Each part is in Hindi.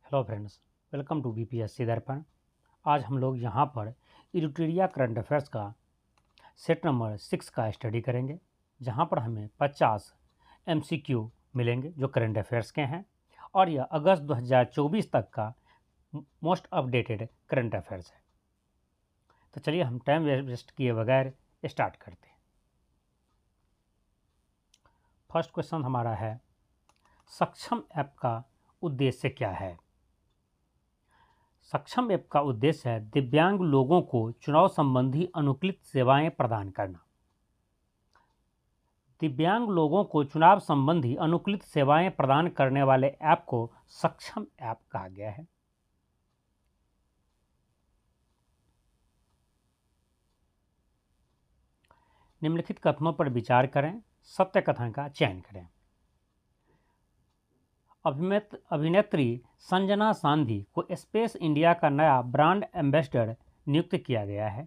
Hello friends, welcome to BPSC Darpan. आज हम लोग यहाँ पर इरिटेरिया करंट अफेयर्स का सेट नंबर 6 का स्टडी करेंगे, जहाँ पर हमें 50 एमसीक्यू मिलेंगे जो करंट अफेयर्स के हैं और यह अगस्त 2024 तक का मोस्ट अपडेटेड करंट अफेयर्स है। तो चलिए हम टाइम वेस्ट किए बगैर स्टार्ट करते हैं। फर्स्ट क्वेश्चन हमारा है, सक्षम ऐप का उद्देश्य क्या है? सक्षम ऐप का उद्देश्य है दिव्यांग लोगों को चुनाव संबंधी अनुकूलित सेवाएं प्रदान करना। दिव्यांग लोगों को चुनाव संबंधी अनुकूलित सेवाएं प्रदान करने वाले ऐप को सक्षम ऐप कहा गया है। निम्नलिखित कथनों पर विचार करें, सत्य कथन का चयन करें। अभिनेत्री संजना सांधी को स्पेस इंडिया का नया ब्रांड एम्बेसडर नियुक्त किया गया है।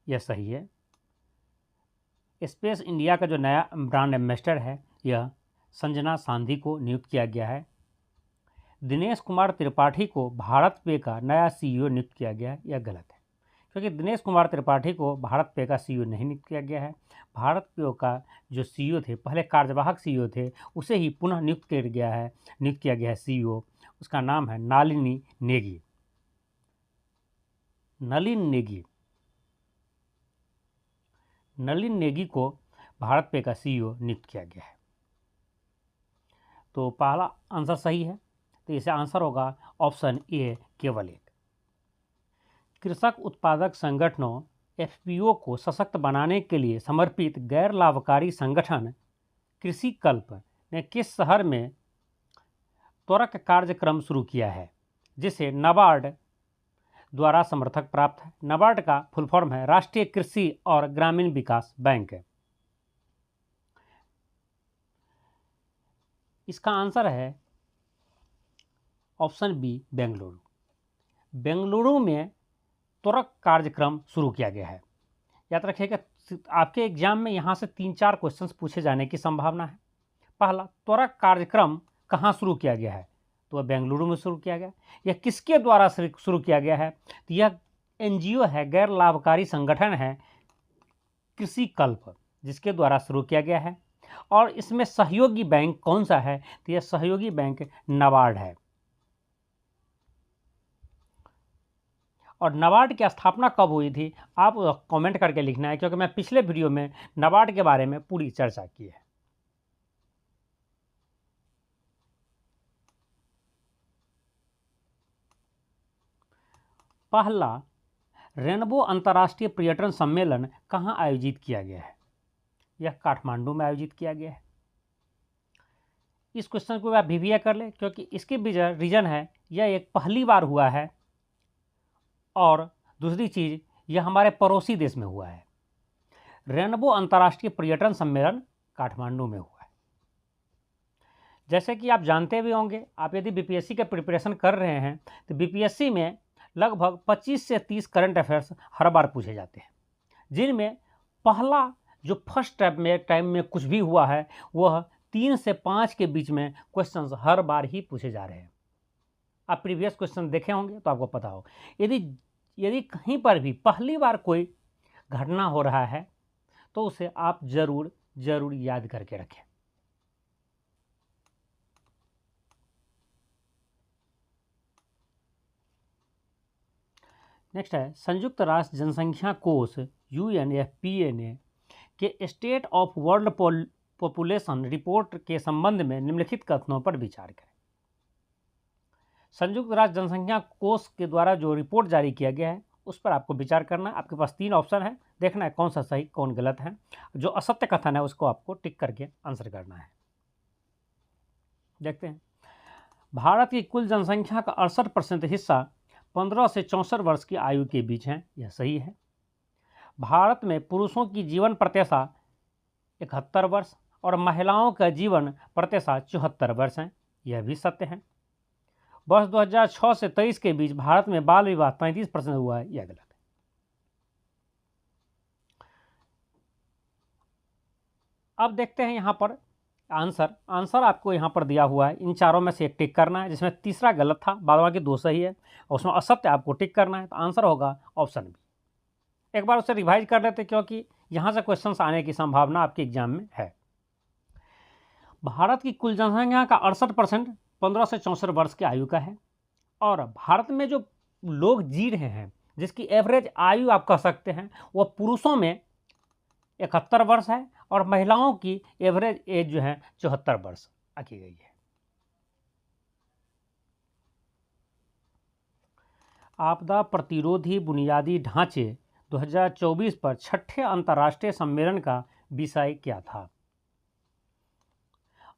यह सही है। स्पेस इंडिया का जो नया ब्रांड एम्बेसडर है, यह संजना सांधी को नियुक्त किया गया है। दिनेश कुमार त्रिपाठी को भारत पे का नया सीईओ नियुक्त किया गया है। यह गलत है, क्योंकि दिनेश कुमार त्रिपाठी को भारत पे का सीईओ नहीं नियुक्त किया गया है। भारत पे का जो सीईओ थे, पहले कार्यवाहक सीईओ थे, उसे ही पुनः नियुक्त किया गया है सीईओ। उसका नाम है नलिनी नेगी। नलिन नेगी को भारत पे का सीईओ नियुक्त किया गया है। तो पहला आंसर सही है, तो इसे आंसर होगा ऑप्शन ए, केवल एक। कृषक उत्पादक संगठनों एफपीओ को सशक्त बनाने के लिए समर्पित गैर लाभकारी संगठन कृषि कल्प ने किस शहर में त्वरक कार्यक्रम शुरू किया है, जिसे नाबार्ड द्वारा समर्थक प्राप्त है? नाबार्ड का फुल फॉर्म है राष्ट्रीय कृषि और ग्रामीण विकास बैंक। इसका आंसर है ऑप्शन बी, बेंगलुरु। बेंगलुरु में त्वरक कार्यक्रम शुरू किया गया है। याद रखिएगा, आपके एग्जाम में यहाँ से 3-4 क्वेश्चंस पूछे जाने की संभावना है। पहला, त्वरक कार्यक्रम कहाँ शुरू किया गया है? तो वह बेंगलुरु में शुरू किया गया। यह किसके द्वारा शुरू किया गया है? तो यह एनजीओ है, गैर लाभकारी संगठन है कृषि कल्प, जिसके द्वारा शुरू किया गया है। और इसमें सहयोगी बैंक कौन सा है? तो यह सहयोगी बैंक नाबार्ड है। और नाबार्ड की स्थापना कब हुई थी, आप कमेंट करके लिखना है, क्योंकि मैं पिछले वीडियो में नाबार्ड के बारे में पूरी चर्चा की है। पहला रेनबो अंतर्राष्ट्रीय पर्यटन सम्मेलन कहाँ आयोजित किया गया है? यह काठमांडू में आयोजित किया गया है। इस क्वेश्चन को आप भिविया कर ले, क्योंकि इसके रीजन है यह एक पहली बार हुआ है, और दूसरी चीज़ यह हमारे पड़ोसी देश में हुआ है। रेनबो अंतर्राष्ट्रीय पर्यटन सम्मेलन काठमांडू में हुआ है। जैसे कि आप जानते भी होंगे, आप यदि बीपीएससी का प्रिपरेशन कर रहे हैं तो बीपीएससी में लगभग 25 से 30 करंट अफेयर्स हर बार पूछे जाते हैं, जिनमें पहला जो फर्स्ट टाइम में कुछ भी हुआ है, वह 3 से 5 के बीच में क्वेश्चंस हर बार ही पूछे जा रहे हैं। आप प्रीवियस क्वेश्चन देखे होंगे तो आपको पता हो। यदि कहीं पर भी पहली बार कोई घटना हो रहा है तो उसे आप जरूर याद करके रखें। नेक्स्ट है, संयुक्त राष्ट्र जनसंख्या कोष यूएनएफपीए ने के state of world population report के संबंध में निम्नलिखित कथनों पर विचार करें। संयुक्त राष्ट्र जनसंख्या कोष के द्वारा जो रिपोर्ट जारी किया गया है, उस पर आपको विचार करना है। आपके पास 3 ऑप्शन है, देखना है कौन सा सही कौन गलत है। जो असत्य कथन है उसको आपको टिक करके आंसर करना है। देखते हैं। भारत की कुल जनसंख्या का 68% हिस्सा 15 से 64 वर्ष की आयु के बीच है। यह सही है। भारत में पुरुषों की जीवन प्रत्याशा 71 वर्ष और महिलाओं का जीवन प्रत्याशा 74 वर्ष है। यह भी सत्य है। वर्ष 2006 से 23 के बीच भारत में बाल विवाह 33% हुआ है। यह गलत है। अब देखते हैं यहाँ पर आंसर आपको यहाँ पर दिया हुआ है, इन चारों में से एक टिक करना है, जिसमें तीसरा गलत था, बाद बाकी दो सही है, और उसमें असत्य आपको टिक करना है। तो आंसर होगा ऑप्शन बी। एक बार उसे रिवाइज कर लेते, क्योंकि यहाँ से क्वेश्चंस आने की संभावना आपके एग्जाम में है। भारत की कुल जनसंख्या का 68% 15 से 64 वर्ष की आयु का है, और भारत में जो लोग जी रहे हैं, जिसकी एवरेज आयु आप कह सकते हैं, वह पुरुषों में 71 वर्ष है, और महिलाओं की एवरेज एज जो है 74 वर्ष आकी गई है। आपदा प्रतिरोधी बुनियादी ढांचे 2024 पर छठे अंतर्राष्ट्रीय सम्मेलन का विषय क्या था?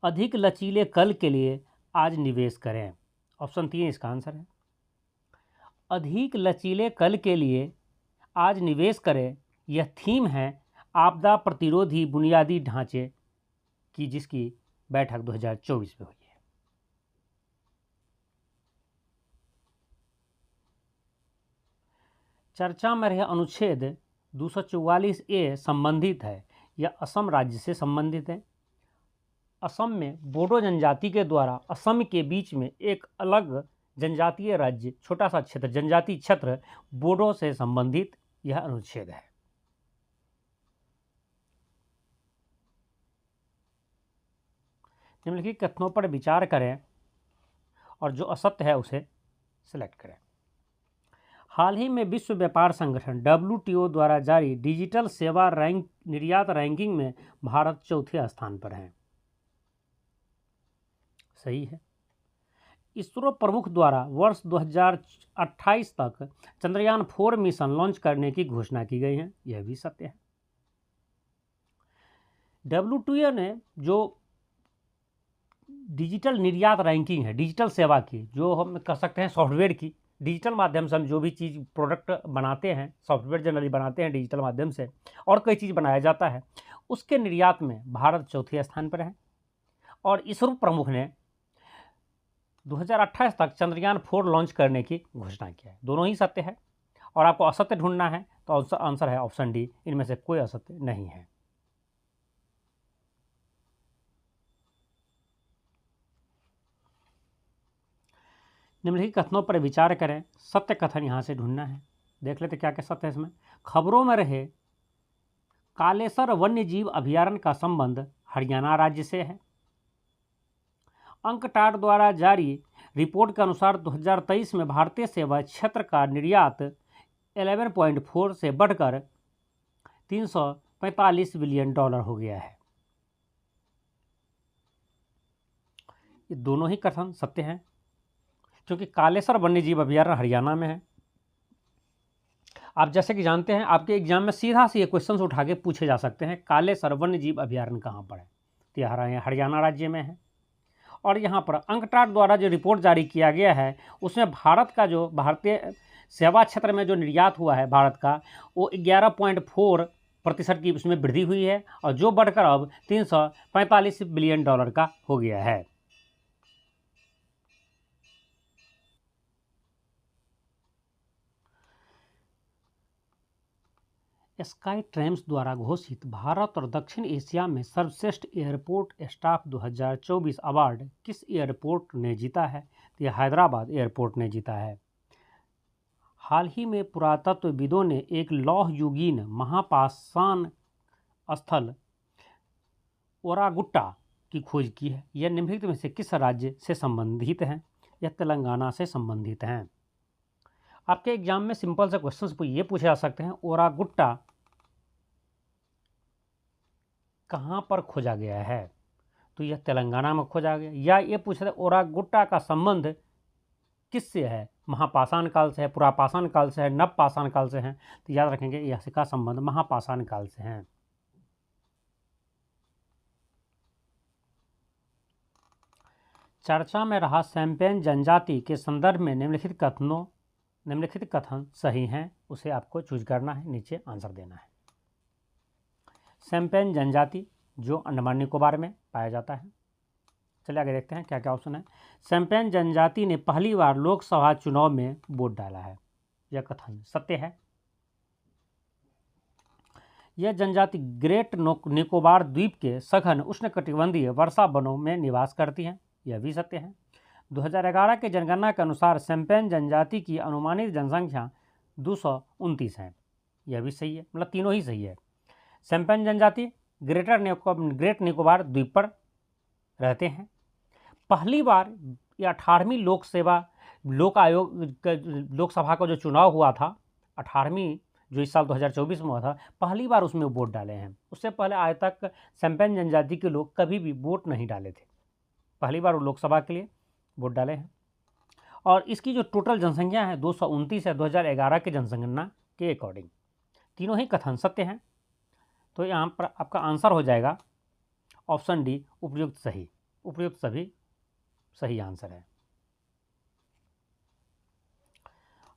अधिक लचीले कल के लिए आज निवेश करें। ऑप्शन 3 इसका आंसर है। अधिक लचीले कल के लिए आज निवेश करें, यह थीम है आपदा प्रतिरोधी बुनियादी ढांचे की, जिसकी बैठक 2024 में हुई है। चर्चा में रहे अनुच्छेद 244A संबंधित है, यह असम राज्य से संबंधित है। असम में बोडो जनजाति के द्वारा असम के बीच में एक अलग जनजातीय राज्य, छोटा सा क्षेत्र, जनजातीय क्षेत्र बोडो से संबंधित यह अनुच्छेद है। निम्नलिखित कथनों पर विचार करें और जो असत्य है उसे सिलेक्ट करें। हाल ही में विश्व व्यापार संगठन WTO द्वारा जारी डिजिटल सेवा निर्यात रैंकिंग में भारत चौथे स्थान पर है। सही है। इसरो प्रमुख द्वारा वर्ष 2028 तक चंद्रयान 4 मिशन लॉन्च करने की घोषणा की गई है, यह भी सत्य है। WTO ने जो डिजिटल निर्यात रैंकिंग है डिजिटल सेवा की, जो हम कह सकते हैं सॉफ्टवेयर की, डिजिटल माध्यम से हम जो भी चीज़ प्रोडक्ट बनाते हैं, सॉफ्टवेयर जनरली बनाते हैं डिजिटल माध्यम से, और कई चीज़ बनाया जाता है, उसके निर्यात में भारत चौथे स्थान पर है। और इसरो प्रमुख ने 2028 तक चंद्रयान 4 लॉन्च करने की घोषणा किया है। दोनों ही सत्य है, और आपको असत्य ढूंढना है तो आंसर है ऑप्शन डी, इनमें से कोई असत्य नहीं है। निम्नलिखित कथनों पर विचार करें, सत्य कथन यहाँ से ढूंढना है। देख लेते क्या क्या सत्य है इसमें। खबरों में रहे कालेसर वन्यजीव अभयारण्य का संबंध हरियाणा राज्य से है। अंकटाड द्वारा जारी रिपोर्ट के अनुसार 2023 में भारतीय सेवा क्षेत्र का निर्यात 11.4 से बढ़कर $345 बिलियन हो गया है। ये दोनों ही कथन सत्य हैं, क्योंकि कालेसर वन्यजीव अभयारण्य हरियाणा में है। आप जैसे कि जानते हैं, आपके एग्जाम में सीधा से ये क्वेश्चन उठा के पूछे जा सकते हैं, कालेसर वन्यजीव अभयारण्य कहाँ पर है? तो यह हरियाणा राज्य में है। और यहाँ पर अंकटाड द्वारा जो रिपोर्ट जारी किया गया है, उसमें भारत का जो भारतीय सेवा क्षेत्र में जो निर्यात हुआ है भारत का, वो 11.4% की उसमें वृद्धि हुई है, और जो बढ़कर अब $345 बिलियन का हो गया है। स्काई टाइम्स द्वारा घोषित भारत और दक्षिण एशिया में सर्वश्रेष्ठ एयरपोर्ट स्टाफ 2024 अवार्ड किस एयरपोर्ट ने जीता है? तो यह हैदराबाद एयरपोर्ट ने जीता है। हाल ही में पुरातत्वविदों ने एक लौह युगीन महापाषाण स्थल ओरागुट्टा की खोज की है। यह निम्नलिखित में से किस राज्य से संबंधित है? यह तेलंगाना से संबंधित हैं। आपके एग्जाम में सिंपल से क्वेश्चंस ये पूछे जा सकते हैं, ओरागुट्टा कहाँ पर खोजा गया है? तो यह तेलंगाना में खोजा गया। या ये पूछा था ओरागुट्टा का संबंध किससे है? महापाषाण काल से है, पुरापाषाण काल से है, नवपाषाण काल से है? तो याद रखेंगे इसका संबंध महापाषाण काल से है। चर्चा में रहा शैम्पेन जनजाति के संदर्भ में निम्नलिखित कथन सही हैं, उसे आपको चूज करना है, नीचे आंसर देना है। शैम्पेन जनजाति जो अंडमान निकोबार में पाया जाता है। चलिए आगे देखते हैं क्या क्या ऑप्शन है। शैम्पेन जनजाति ने पहली बार लोकसभा चुनाव में वोट डाला है, यह कथन सत्य है। यह जनजाति ग्रेट निकोबार द्वीप के सघन उष्णकटिबंधीय वर्षा वनों में निवास करती हैं, यह भी सत्य है। 2011 के जनगणना के अनुसार शैम्पेन जनजाति की अनुमानित जनसंख्या 229 है, यह भी सही है, मतलब तीनों ही सही है। शैम्पेन जनजाति ग्रेट निकोबार द्वीप पर रहते हैं। पहली बार या 18वीं लोकसभा का जो चुनाव हुआ था, 18वीं जो इस साल 2024 में हुआ था, पहली बार उसमें वोट डाले हैं। उससे पहले आज तक शैम्पेन जनजाति के लोग कभी भी वोट नहीं डाले थे, पहली बार वो लोकसभा के लिए वोट डाले हैं। और इसकी जो टोटल जनसंख्या है 229 है 2011 के जनगणना के अकॉर्डिंग। तीनों ही कथन सत्य हैं, तो यहाँ पर आपका आंसर हो जाएगा ऑप्शन डी, उपयुक्त सही। उपयुक्त सभी सही आंसर है।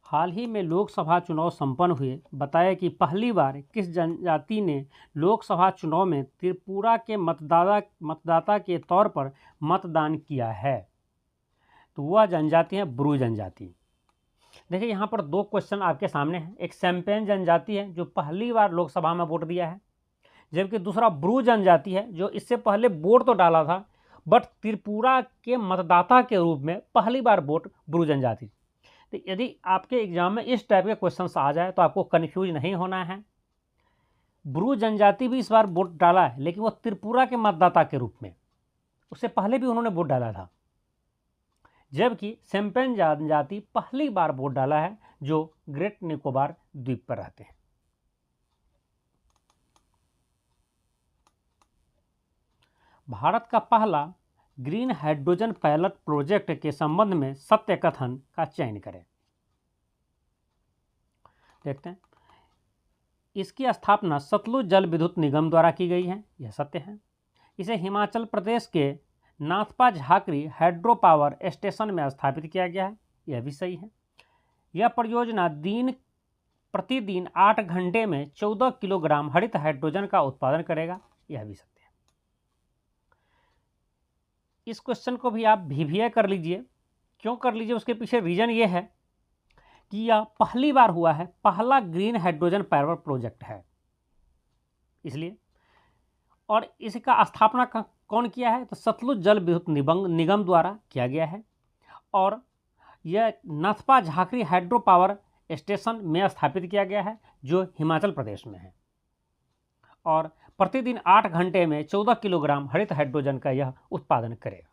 हाल ही में लोकसभा चुनाव संपन्न हुए, बताया कि पहली बार किस जनजाति ने लोकसभा चुनाव में त्रिपुरा के मतदाता के तौर पर मतदान किया है? तो वह जनजाति है ब्रू जनजाति। देखिए यहाँ पर दो क्वेश्चन आपके सामने हैं। एक शैम्पेन जनजाति है जो पहली बार लोकसभा में वोट दिया है, जबकि दूसरा ब्रू जनजाति है जो इससे पहले वोट तो डाला था बट त्रिपुरा के मतदाता के रूप में पहली बार वोट ब्रू जनजाति। तो यदि आपके एग्जाम में इस टाइप के क्वेश्चंस आ जाए तो आपको कन्फ्यूज नहीं होना है। ब्रू जनजाति भी इस बार वोट डाला है, लेकिन वो त्रिपुरा के मतदाता के रूप में, उससे पहले भी उन्होंने वोट डाला था। जबकि शैम्पेन जनजाति पहली बार वोट डाला है जो ग्रेट निकोबार द्वीप पर रहते हैं। भारत का पहला ग्रीन हाइड्रोजन पायलट प्रोजेक्ट के संबंध में सत्य कथन का चयन करें। देखते हैं। इसकी स्थापना सतलुज जल विद्युत निगम द्वारा की गई है, यह सत्य है। इसे हिमाचल प्रदेश के Nathpa Jhakri hydro power station में स्थापित किया गया है, यह भी सही है। यह परियोजना प्रतिदिन 8 घंटे में 14 किलोग्राम हरित हाइड्रोजन का उत्पादन करेगा, यह भी सत्य है। इस क्वेश्चन को भी आप VVI कर लीजिए। क्यों कर लीजिए, उसके पीछे रीजन ये है कि यह पहली बार हुआ है, पहला ग्रीन हाइड्रोजन पावर प्रोजेक्ट है इसलिए। और इसका स्थापना कौन किया है? तो सतलुज जल विद्युत निगम द्वारा किया गया है। और यह Nathpa Jhakri hydro power station में स्थापित किया गया है जो हिमाचल प्रदेश में है। और प्रतिदिन 8 घंटे में 14 किलोग्राम हरित हाइड्रोजन का यह उत्पादन करेगा।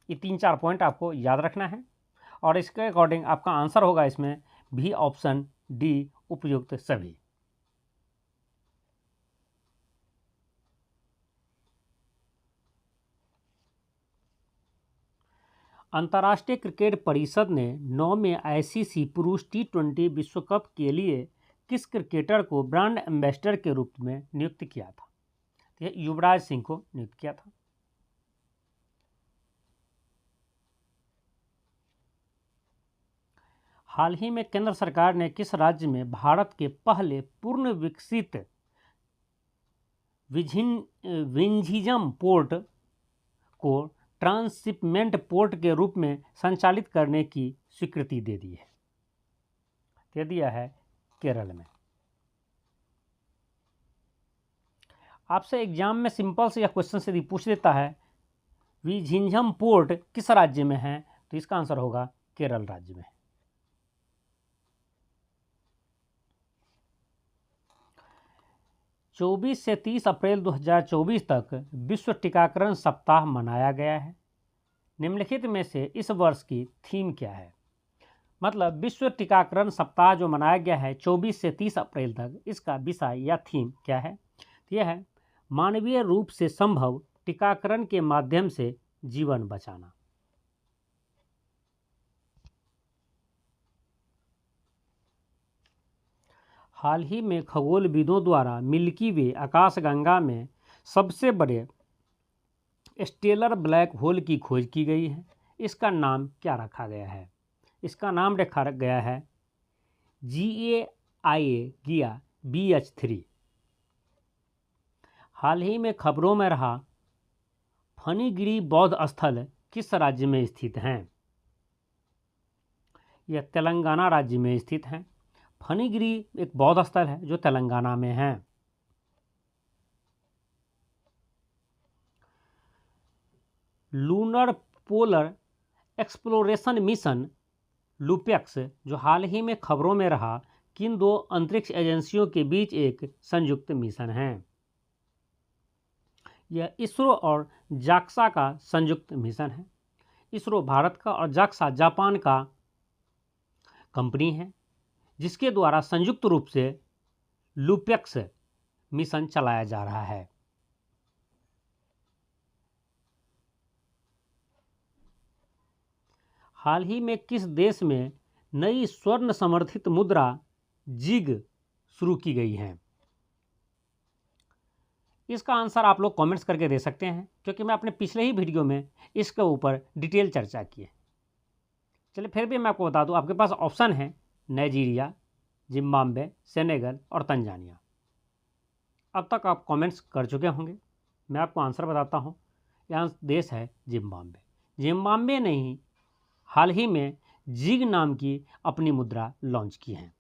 ये 3-4 पॉइंट आपको याद रखना है और इसके अकॉर्डिंग आपका आंसर होगा इसमें भी ऑप्शन डी, उपयुक्त सभी। अंतर्राष्ट्रीय क्रिकेट परिषद ने 9वें ICC पुरुष T20 विश्व कप के लिए किस क्रिकेटर को ब्रांड एम्बेसडर के रूप में नियुक्त किया था? यह युवराज सिंह को नियुक्त किया था। हाल ही में केंद्र सरकार ने किस राज्य में भारत के पहले पूर्ण विकसित विंझिजम पोर्ट को ट्रांसशिपमेंट पोर्ट के रूप में संचालित करने की स्वीकृति दे दी है? दे दिया है केरल में। आपसे एग्जाम में सिंपल से यह क्वेश्चन से पूछ देता है विझिंझम पोर्ट किस राज्य में है, तो इसका आंसर होगा केरल राज्य में। चौबीस से 30 अप्रैल 2024 तक विश्व टीकाकरण सप्ताह मनाया गया है। निम्नलिखित में से इस वर्ष की थीम क्या है? मतलब विश्व टीकाकरण सप्ताह जो मनाया गया है 24 से 30 अप्रैल तक, इसका विषय या थीम क्या है? यह है मानवीय रूप से संभव टीकाकरण के माध्यम से जीवन बचाना। हाल ही में खगोलविदों द्वारा मिल्की वे आकाशगंगा में सबसे बड़े स्टेलर ब्लैक होल की खोज की गई है। इसका नाम क्या रखा गया है? इसका नाम रखा गया है GAIA BH3। हाल ही में खबरों में रहा फणिगिरी बौद्ध स्थल किस राज्य में स्थित हैं? यह तेलंगाना राज्य में स्थित हैं। फणिगिरी एक बौद्ध स्थल है जो तेलंगाना में है। Lunar polar exploration mission LUPEX, जो हाल ही में खबरों में रहा, किन दो अंतरिक्ष एजेंसियों के बीच एक संयुक्त मिशन है? यह इसरो और जाक्सा का संयुक्त मिशन है। इसरो भारत का और जाक्सा जापान का कंपनी है, जिसके द्वारा संयुक्त रूप से लूपेक्स मिशन चलाया जा रहा है। हाल ही में किस देश में नई स्वर्ण समर्थित मुद्रा जिग शुरू की गई है? इसका आंसर आप लोग कमेंट्स करके दे सकते हैं, क्योंकि मैं अपने पिछले ही वीडियो में इसके ऊपर डिटेल चर्चा की है। चलिए फिर भी मैं आपको बता दूं, आपके पास ऑप्शन है नाइजीरिया, जिम्बाब्वे, सेनेगल और तंजानिया। अब तक आप कमेंट्स कर चुके होंगे, मैं आपको आंसर बताता हूं। यहाँ देश है जिम्बाब्वे। जिम्बाब्वे ने ही हाल ही में जिग नाम की अपनी मुद्रा लॉन्च की है।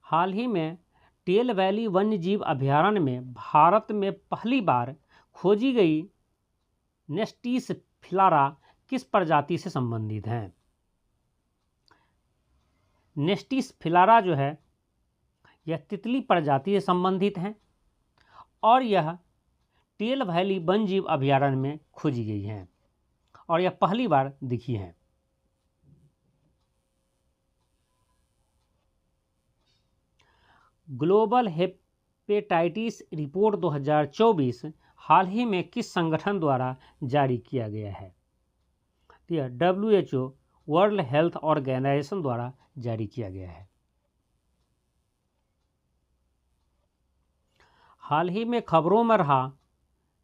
हाल ही में टेल वैली वन्यजीव अभयारण्य में भारत में पहली बार खोजी गई नेस्टिस फिलारा किस प्रजाति से संबंधित है? नेस्टिस फिलारा जो है यह तितली प्रजाति से संबंधित है और यह टेल वैली वन्यजीव अभयारण्य में खोजी गई है और यह पहली बार दिखी है। ग्लोबल हेपेटाइटिस रिपोर्ट 2024 हाल ही में किस संगठन द्वारा जारी किया गया है? यह WHO वर्ल्ड हेल्थ ऑर्गेनाइजेशन द्वारा जारी किया गया है। हाल ही में खबरों में रहा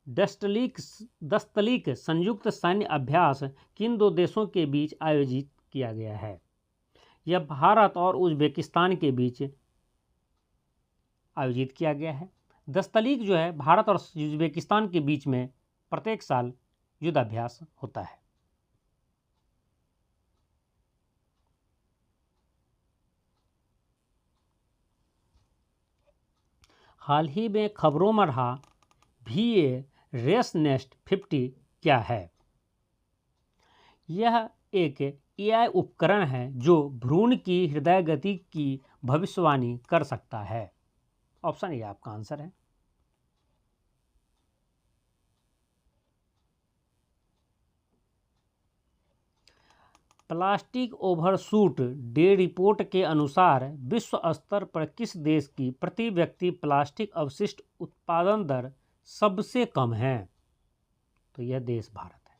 दस्तलिक संयुक्त सैन्य अभ्यास किन दो देशों के बीच आयोजित किया गया है? यह भारत और उज्बेकिस्तान के बीच आयोजित किया गया है। दस्तलिक जो है भारत और उज्बेकिस्तान के बीच में प्रत्येक साल युद्धाभ्यास होता है। हाल ही में खबरों में रहा VA रेसनेस्ट 50 क्या है? यह एक AI उपकरण है जो भ्रूण की हृदय गति की भविष्यवाणी कर सकता है। ऑप्शन ए आपका आंसर है। प्लास्टिक ओवरशूट डे रिपोर्ट के अनुसार विश्व स्तर पर किस देश की प्रति व्यक्ति प्लास्टिक अवशिष्ट उत्पादन दर सबसे कम है? तो यह देश भारत है।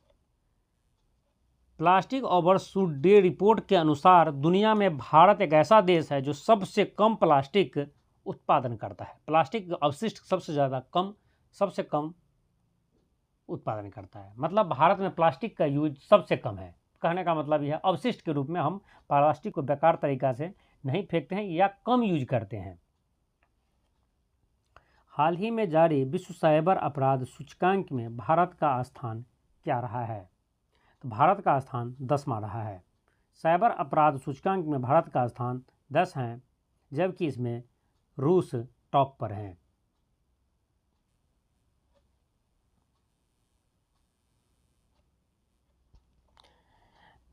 प्लास्टिक ओवरशूट डे रिपोर्ट के अनुसार दुनिया में भारत एक ऐसा देश है जो सबसे कम प्लास्टिक उत्पादन करता है। प्लास्टिक अवशिष्ट सबसे कम उत्पादन करता है। मतलब भारत में प्लास्टिक का यूज सबसे कम है। कहने का मतलब यह अवशिष्ट के रूप में हम प्लास्टिक को बेकार तरीका से नहीं फेंकते हैं या कम यूज करते हैं। हाल ही में जारी विश्व साइबर अपराध सूचकांक में भारत का स्थान क्या रहा है? तो भारत का स्थान 10वां रहा है। साइबर अपराध सूचकांक में भारत का स्थान 10 है, जबकि इसमें रूस टॉप पर है।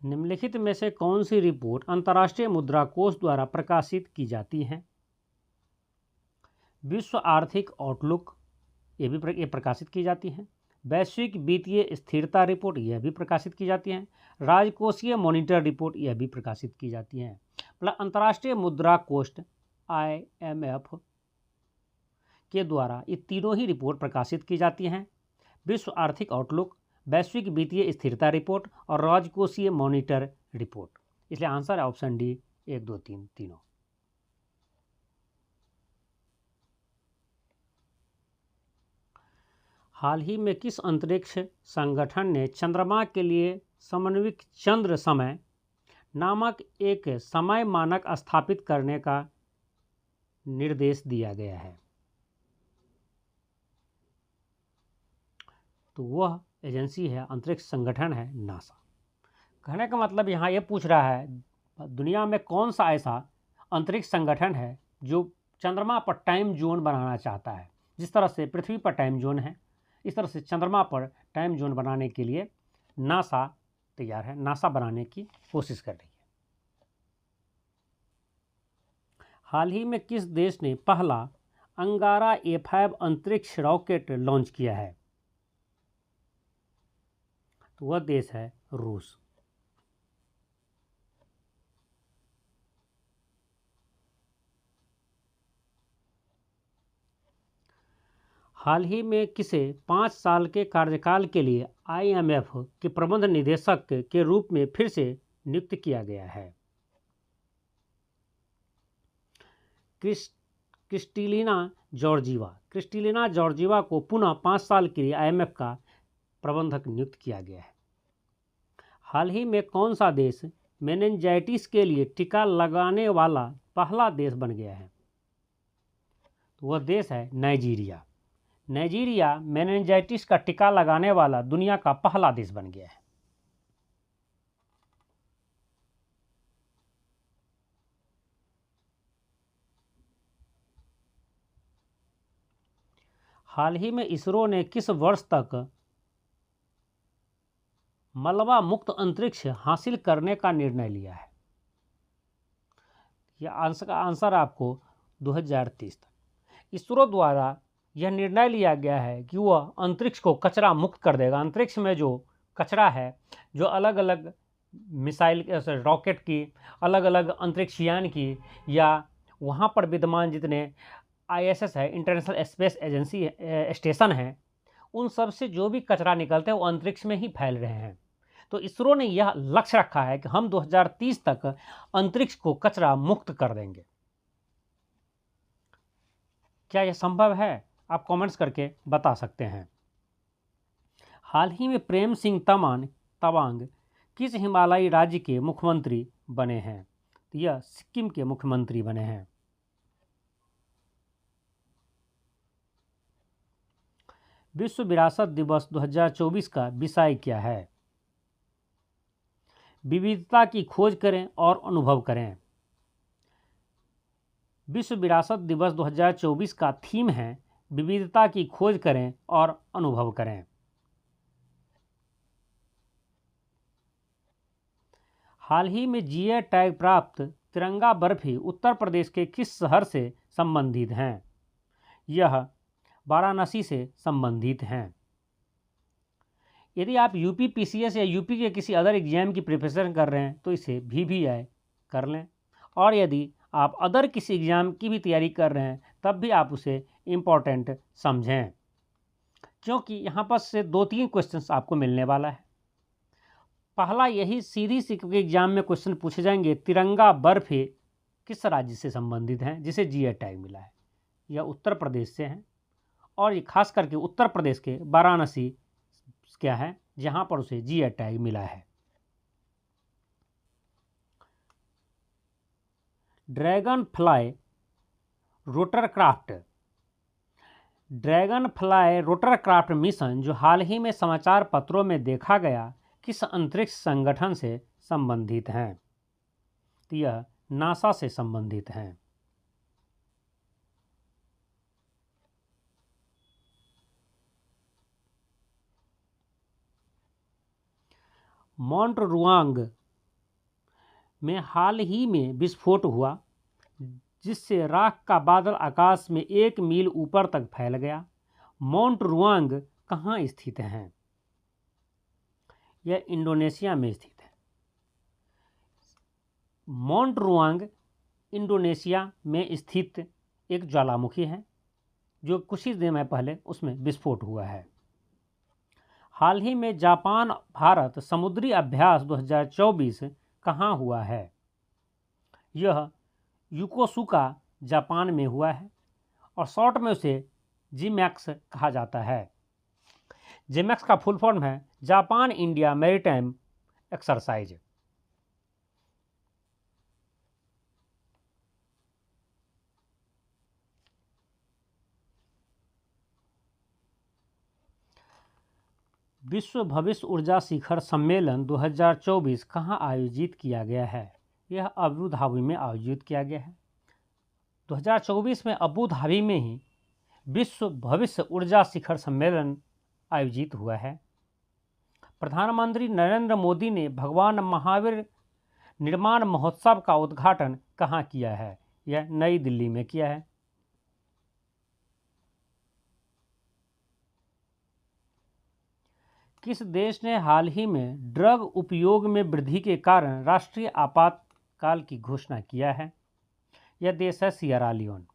निम्नलिखित में से कौन सी रिपोर्ट अंतर्राष्ट्रीय मुद्रा कोष द्वारा प्रकाशित की जाती है? विश्व आर्थिक आउटलुक ये प्रकाशित की जाती है। वैश्विक वित्तीय स्थिरता रिपोर्ट यह भी प्रकाशित की जाती है। राजकोषीय मॉनिटर रिपोर्ट यह भी प्रकाशित की जाती है। अंतर्राष्ट्रीय मुद्रा कोष IMF के द्वारा ये तीनों ही रिपोर्ट प्रकाशित की जाती हैं। विश्व आर्थिक आउटलुक, वैश्विक वित्तीय स्थिरता रिपोर्ट और राजकोषीय मॉनिटर रिपोर्ट। इसलिए आंसर है ऑप्शन डी 1, 2, 3 तीनों। हाल ही में किस अंतरिक्ष संगठन ने चंद्रमा के लिए समन्वित चंद्र समय नामक एक समय मानक स्थापित करने का निर्देश दिया गया है? तो वह एजेंसी है, अंतरिक्ष संगठन है नासा। कहने का मतलब यहाँ ये पूछ रहा है दुनिया में कौन सा ऐसा अंतरिक्ष संगठन है जो चंद्रमा पर टाइम जोन बनाना चाहता है। जिस तरह से पृथ्वी पर टाइम जोन है इस तरह से चंद्रमा पर टाइम जोन बनाने के लिए नासा तैयार है, नासा बनाने की कोशिश कर रही है। हाल ही में किस देश ने पहला अंगारा A5 अंतरिक्ष रॉकेट लॉन्च किया है? तो वह देश है रूस। हाल ही में किसे 5 साल के कार्यकाल के लिए IMF के प्रबंध निदेशक के रूप में फिर से नियुक्त किया गया है? Kristalina Georgieva. क्रिस्टलिना जॉर्जीवा को पुनः 5 साल के लिए IMF का प्रबंधक नियुक्त किया गया है। हाल ही में कौन सा देश मेनिंजाइटिस के लिए टीका लगाने वाला पहला देश बन गया है? तो वह देश है नाइजीरिया। नाइजीरिया मेनिंजाइटिस का टीका लगाने वाला दुनिया का पहला देश बन गया है। हाल ही में इसरो ने किस वर्ष तक मलबा मुक्त अंतरिक्ष हासिल करने का निर्णय लिया है? यह आंसर आपको 2030 तक। इसरो द्वारा यह निर्णय लिया गया है कि वह अंतरिक्ष को कचरा मुक्त कर देगा। अंतरिक्ष में जो कचरा है, जो अलग अलग मिसाइल रॉकेट की, अलग अलग अंतरिक्ष यान की, या वहाँ पर विद्यमान जितने ISS है, इंटरनेशनल स्पेस एजेंसी स्टेशन है, उन सब से जो भी कचरा निकलते हैं वो अंतरिक्ष में ही फैल रहे हैं। तो इसरो ने यह लक्ष्य रखा है कि हम 2030 तक अंतरिक्ष को कचरा मुक्त कर देंगे। क्या यह संभव है? आप कमेंट्स करके बता सकते हैं। हाल ही में प्रेम सिंह तवांग किस हिमालयी राज्य के मुख्यमंत्री बने हैं? तो यह सिक्किम के मुख्यमंत्री बने हैं। विश्व विरासत दिवस 2024 का विषय क्या है? विविधता की खोज करें और अनुभव करें। विश्व विरासत दिवस 2024 का थीम है विविधता की खोज करें और अनुभव करें। हाल ही में GI टैग प्राप्त तिरंगा बर्फी उत्तर प्रदेश के किस शहर से संबंधित हैं? यह वाराणसी से संबंधित हैं। यदि आप UP PCS या UP के किसी अदर एग्जाम की प्रिपरेशन कर रहे हैं तो इसे VVI कर लें, और यदि आप अदर किसी एग्ज़ाम की भी तैयारी कर रहे हैं तब भी आप उसे इम्पोर्टेंट समझें, क्योंकि यहाँ पर से 2-3 क्वेश्चंस आपको मिलने वाला है। पहला यही सीधी सी एग्जाम में क्वेश्चन पूछे जाएंगे, तिरंगा बर्फी किस राज्य से संबंधित हैं जिसे GI टैग मिला है? यह उत्तर प्रदेश से हैं, और ये खास करके उत्तर प्रदेश के वाराणसी क्या है जहाँ पर उसे GI टैग मिला है। ड्रैगन फ्लाई रोटरक्राफ्ट मिशन जो हाल ही में समाचार पत्रों में देखा गया, किस अंतरिक्ष संगठन से संबंधित हैं? तो यह नासा से संबंधित हैं। मोंटरुआंग में हाल ही में विस्फोट हुआ जिससे राख का बादल आकाश में 1 मील ऊपर तक फैल गया। मोंटरुआंग कहाँ स्थित है? यह इंडोनेशिया में स्थित है। मोंटरुआंग इंडोनेशिया में स्थित एक ज्वालामुखी है जो कुछ ही दिन पहले उसमें विस्फोट हुआ है। हाल ही में जापान भारत समुद्री अभ्यास 2024 कहाँ हुआ है? यह योकोसुका जापान में हुआ है, और शॉर्ट में उसे GMAX कहा जाता है। GMAX का फुल फॉर्म है जापान इंडिया मैरीटाइम एक्सरसाइज। विश्व भविष्य ऊर्जा शिखर सम्मेलन 2024 कहाँ आयोजित किया गया है? यह अबू धाबी में आयोजित किया गया है। 2024 में अबू धाबी में ही विश्व भविष्य ऊर्जा शिखर सम्मेलन आयोजित हुआ है? प्रधानमंत्री नरेंद्र मोदी ने भगवान महावीर निर्माण महोत्सव का उद्घाटन कहाँ किया है? यह नई दिल्ली में किया है। किस देश ने हाल ही में ड्रग उपयोग में वृद्धि के कारण राष्ट्रीय आपातकाल की घोषणा किया है? यह देश है सिएरा लियोन।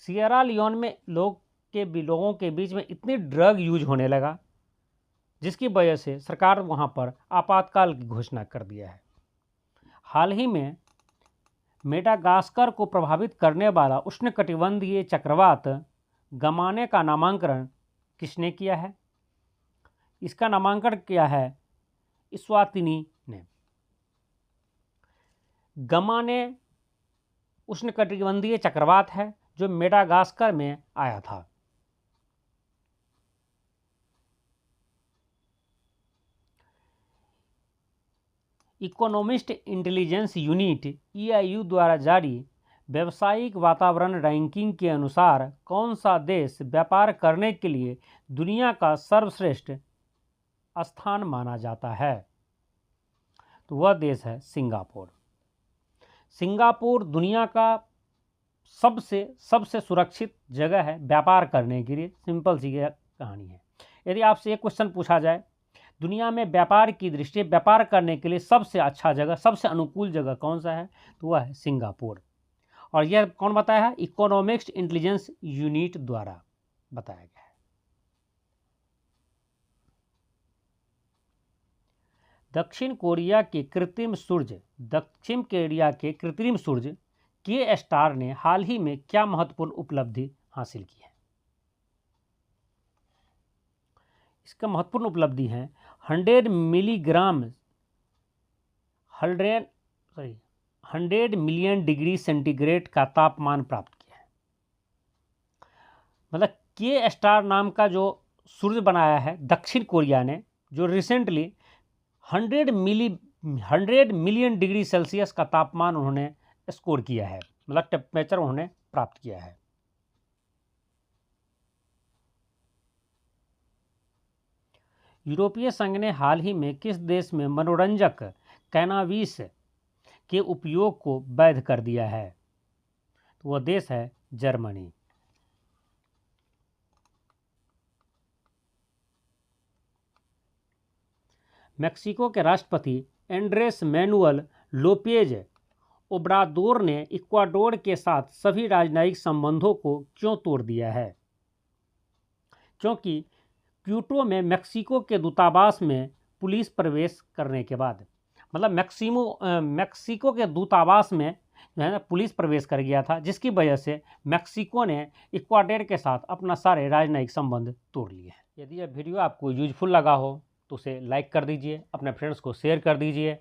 सिएरा लियोन में लोगों के बीच में इतनी ड्रग यूज होने लगा जिसकी वजह से सरकार वहां पर आपातकाल की घोषणा कर दिया है। हाल ही में मेडागास्कर को प्रभावित करने वाला उष्णकटिबंधीय चक्रवात गमाने का नामांकन किसने किया है? इसका नामांकन किया है इस्वातिनी ने। गमाने उष्णकटिबंधीय चक्रवात है जो मेडागास्कर में आया था। इकोनॉमिस्ट इंटेलिजेंस यूनिट EIU द्वारा जारी व्यावसायिक वातावरण रैंकिंग के अनुसार कौन सा देश व्यापार करने के लिए दुनिया का सर्वश्रेष्ठ स्थान माना जाता है? तो वह देश है सिंगापुर। सिंगापुर दुनिया का सबसे सुरक्षित जगह है व्यापार करने के लिए। सिंपल सी कहानी है। यदि आपसे एक क्वेश्चन पूछा जाए दुनिया में व्यापार की दृष्टि व्यापार करने के लिए सबसे अच्छा जगह, सबसे अनुकूल जगह कौन सा है, तो वह है सिंगापुर। और यह कौन बताया है? इकोनॉमिक्स इंटेलिजेंस यूनिट द्वारा बताया गया है। दक्षिण कोरिया के कृत्रिम सूर्य के स्टार ने हाल ही में क्या महत्वपूर्ण उपलब्धि हासिल की है? इसका महत्वपूर्ण उपलब्धि है 100 मिलियन डिग्री सेंटीग्रेड का तापमान प्राप्त किया है। मतलब के स्टार नाम का जो सूर्य बनाया है दक्षिण कोरिया ने, जो रिसेंटली 100 मिलियन डिग्री सेल्सियस का तापमान उन्होंने स्कोर किया है, मतलब टेम्परेचर उन्होंने प्राप्त किया है। यूरोपीय संघ ने हाल ही में किस देश में मनोरंजक कैनाबिस के उपयोग को वैध कर दिया है? तो वह देश है जर्मनी। मेक्सिको के राष्ट्रपति एंड्रेस मैनुअल लोपेज ओब्रादोर ने इक्वाडोर के साथ सभी राजनयिक संबंधों को क्यों तोड़ दिया है? क्योंकि क्यूटो में मेक्सिको के दूतावास में पुलिस प्रवेश करने के बाद, मतलब मेक्सिको के दूतावास में जो है ना पुलिस प्रवेश कर गया था, जिसकी वजह से मेक्सिको ने इक्वाडोर के साथ अपना सारे राजनयिक संबंध तोड़ लिए हैं। यदि यह वीडियो आपको यूजफुल लगा हो तो उसे लाइक कर दीजिए, अपने फ्रेंड्स को शेयर कर दीजिए,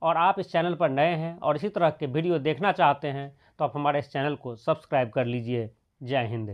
और आप इस चैनल पर नए हैं और इसी तरह के वीडियो देखना चाहते हैं तो आप हमारे इस चैनल को सब्सक्राइब कर लीजिए। जय हिंद।